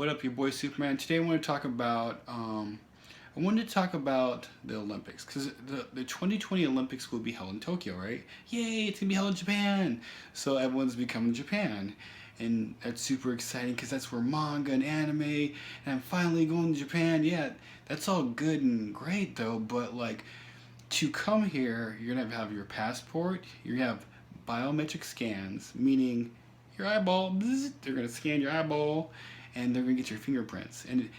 What up, your boy Superman? Today I wanted to talk about the Olympics because the 2020 Olympics will be held in Tokyo, right? Yay! It's gonna be held in Japan, so everyone's becoming Japan, and that's super exciting because that's where manga and anime, and I'm finally going to Japan. Yeah, that's all good and great though, but like to come here, you're gonna have your passport. You're gonna have biometric scans, meaning your eyeball. Bzz, they're gonna scan your eyeball, and they're gonna get your fingerprints. And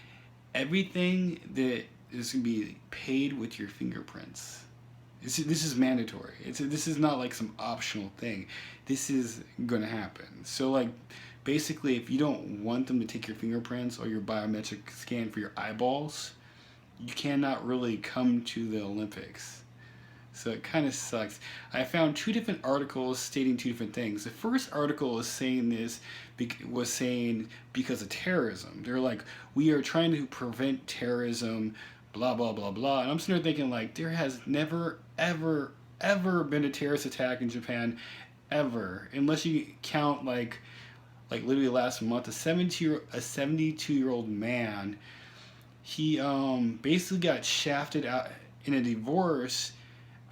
everything that is gonna be paid with your fingerprints. This is mandatory. This is not like some optional thing. This is gonna happen. So like, basically, if you don't want them to take your fingerprints or your biometric scan for your eyeballs, you cannot really come to the Olympics. So it kind of sucks. I found two different articles stating two different things. The first article was saying because of terrorism. They're like, we are trying to prevent terrorism, blah blah blah blah. And I'm sitting there thinking like, there has never ever been a terrorist attack in Japan, ever, unless you count like literally last month, a 72-year-old man. He basically got shafted out in a divorce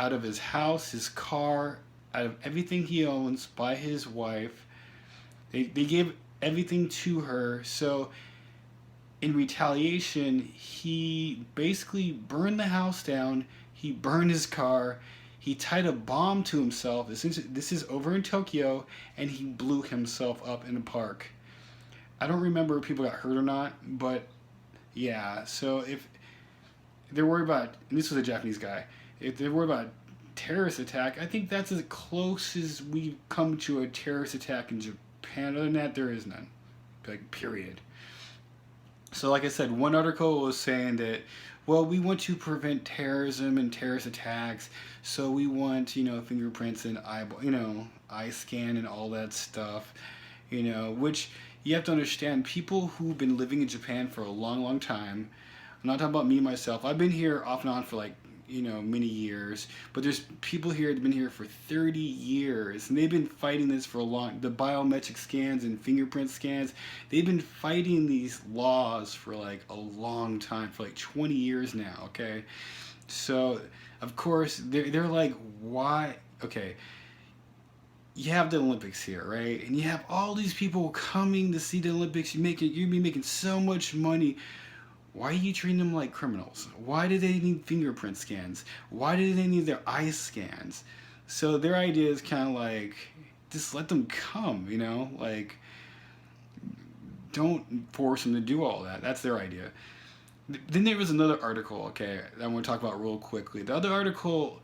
out of his house, his car, out of everything he owns by his wife. They gave everything to her. So in retaliation, he basically burned the house down. He burned his car. He tied a bomb to himself. This is over in Tokyo, and he blew himself up in a park. I don't remember if people got hurt or not, but yeah. So if they're worried about, and this was a Japanese guy, if they're worried about terrorist attack, I think that's as close as we've come to a terrorist attack in Japan. Other than that, there is none. Like, period. So like I said, one article was saying that, well, we want to prevent terrorism and terrorist attacks, so we want, fingerprints and eye scan and all that stuff, which you have to understand, people who've been living in Japan for a long, long time. I'm not talking about me myself. I've been here off and on for like, many years, but there's people here that have been here for 30 years, and they've been fighting this for a long, the biometric scans and fingerprint scans, they've been fighting these laws for like a long time, for like 20 years now, okay? So, of course, they're like, why? Okay, you have the Olympics here, right? And you have all these people coming to see the Olympics. You'd be making so much money. Why are you treating them like criminals? Why do they need fingerprint scans? Why do they need their eye scans? So their idea is kind of like, just let them come, like, don't force them to do all that. That's their idea. Then there was another article, okay, that I want to talk about real quickly. The other article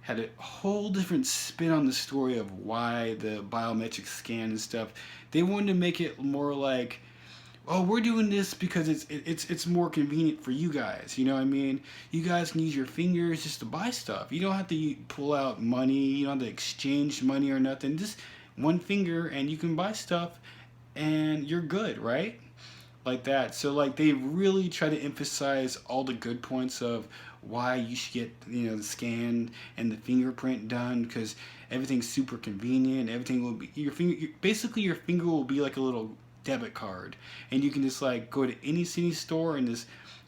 had a whole different spin on the story of why the biometric scan and stuff. They wanted to make it more like, oh, we're doing this because it's more convenient for you guys. You know what I mean? You guys can use your fingers just to buy stuff. You don't have to pull out money. You don't have to exchange money or nothing. Just one finger and you can buy stuff and you're good, right? Like that. So like they really try to emphasize all the good points of why you should get the scan and the fingerprint done, because everything's super convenient. Everything will be basically your finger will be like a little debit card, and you can just like go to any city store and just,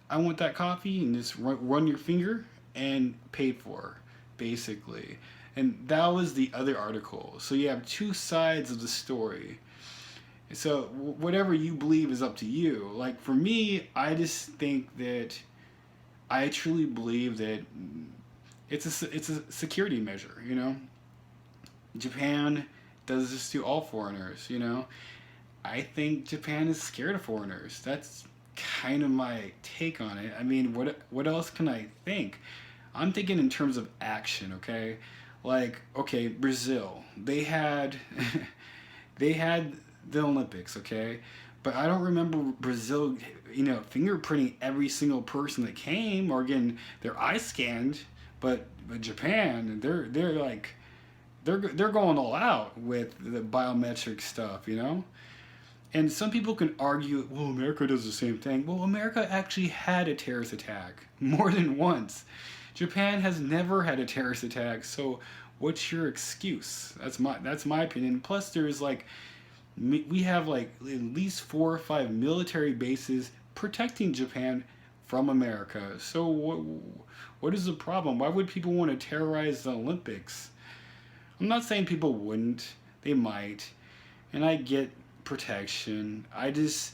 I want that coffee, and just run your finger and pay for, basically. And that was the other article. So you have two sides of the story. So whatever you believe is up to you. Like for me, I just think that I truly believe that it's a security measure. Japan does this to all foreigners. I think Japan is scared of foreigners. That's kind of my take on it. I mean, what else can I think? I'm thinking in terms of action, okay? Like, okay, Brazil. They had they had the Olympics, okay? But I don't remember Brazil, fingerprinting every single person that came or getting their eyes scanned. But Japan, they're like they're going all out with the biometric stuff, And some people can argue, well, America does the same thing. Well, America actually had a terrorist attack more than once. Japan has never had a terrorist attack, so what's your excuse? That's my opinion. Plus, there's like We have like at least 4 or 5 military bases protecting Japan from America. So what is the problem? Why would people want to terrorize the Olympics? I'm not saying people wouldn't. They might. And I get protection. I just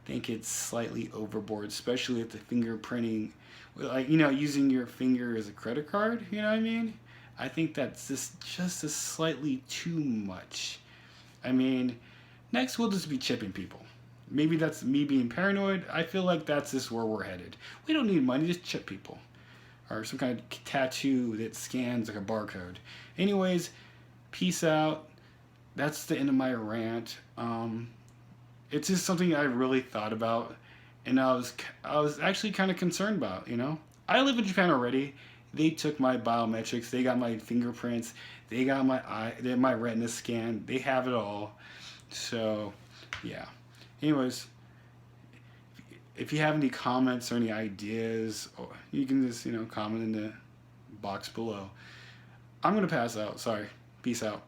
think it's slightly overboard, especially with the fingerprinting, like using your finger as a credit card. You know what I mean? I think that's just a slightly too much. I mean, next we'll just be chipping people. Maybe that's me being paranoid. I feel like that's just where we're headed. We don't need money, just chip people. Or some kind of tattoo that scans like a barcode. Anyways, peace out. That's the end of my rant. It's just something I really thought about, and I was actually kind of concerned about. I live in Japan already. They took my biometrics. They got my fingerprints. They got my eye. They have my retina scan. They have it all. So, yeah. Anyways, if you have any comments or any ideas, you can just comment in the box below. I'm gonna pass out. Sorry. Peace out.